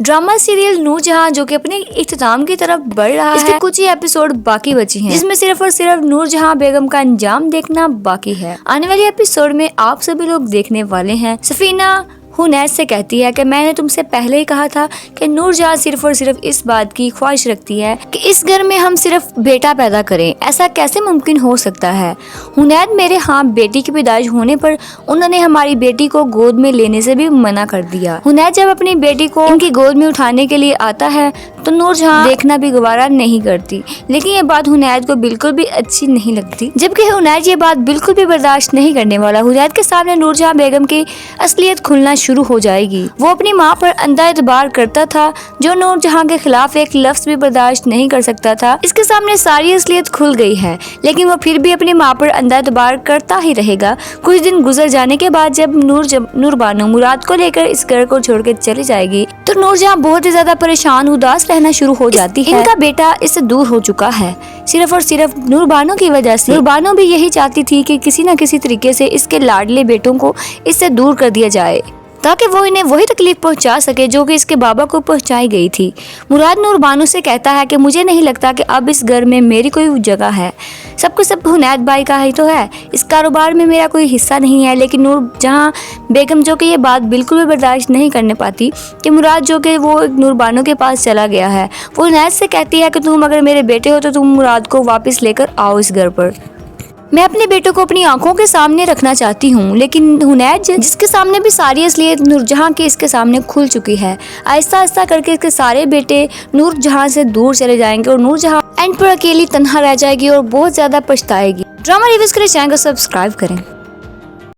Drama serial Noor Jahan जो कि अपने इख्तिताम की तरफ बढ़ रहा है, इसके कुछ ही एपिसोड बाकी बची हैं, जिसमें सिर्फ और सिर्फ नूरजहां बेगम का अंजाम देखना बाकी है। आने वाले एपिसोड में आप सभी लोग देखने वाले हैं सफीना हुनैद से कहती है कि मैंने तुमसे पहले ही कहा था कि नूरजहां सिर्फ और सिर्फ इस बात की ख्वाहिश रखती है कि इस घर में हम सिर्फ बेटा पैदा करें, ऐसा कैसे मुमकिन हो सकता है। हुनैद मेरे हाँ बेटी की पैदाइश होने पर उन्होंने हमारी बेटी को गोद में लेने से भी मना कर दिया। हुनैद जब अपनी बेटी को उनकी गोद में उठाने के लिए आता है तो नूरजहां देखना भी गवारा नहीं करती, लेकिन ये बात हुनैद को बिल्कुल भी अच्छी नहीं लगती, जबकि हुनैद ये बात बिल्कुल भी बर्दाश्त नहीं करने वाला। हुनैद के सामने नूरजहां बेगम की असलियत खुलना शुरू हो जाएगी। वो अपनी माँ पर अंधा एतबार करता था जो नूरजहां के खिलाफ एक लफ्ज भी बर्दाश्त नहीं कर सकता था। इसके सामने सारी असलियत खुल गई है, लेकिन वो फिर भी अपनी माँ पर अंधा एतबार करता ही रहेगा। कुछ दिन गुजर जाने के बाद जब नूरबानो मुराद को लेकर इस घर को छोड़ के चली जाएगी तो नूरजहां बहुत ही ज्यादा परेशान उदास रहना शुरू हो जाती है। इनका बेटा इससे दूर हो चुका है सिर्फ और सिर्फ नूरबानो की वजह से। नूरबानो भी यही चाहती थी कि किसी न किसी तरीके से इसके लाडले बेटों को इससे दूर कर दिया जाए ताकि वो इन्हें वही तकलीफ पहुंचा सके जो कि इसके बाबा को पहुंचाई गई थी। मुराद नूरबानो से कहता है कि मुझे नहीं लगता कि अब इस घर में मेरी कोई जगह है, सब कुछ सब हुनैद भाई का ही तो है, इस कारोबार में मेरा कोई हिस्सा नहीं है। लेकिन नूरजहां बेगम जो कि ये बात बिल्कुल भी बर्दाश्त नहीं करने पाती कि मुराद जो कि वो नूरबानो के पास चला गया है, वो हुनैद से कहती है कि तुम अगर मेरे बेटे हो तो तुम मुराद को वापस लेकर आओ इस घर पर। मैं अपने बेटों को अपनी आंखों के सामने रखना चाहती हूँ। लेकिन हुनैद जिसके सामने भी सारी असलियत नूरजहां के इसके सामने खुल चुकी है, आहिस्ता आहिस्ता करके इसके सारे बेटे नूरजहां से दूर चले जाएंगे और नूरजहां एंड पर अकेली तन्हा रह जाएगी और बहुत ज्यादा पछताएगी। ड्रामा रिव्यूज के लिए चैनल को सब्सक्राइब करें।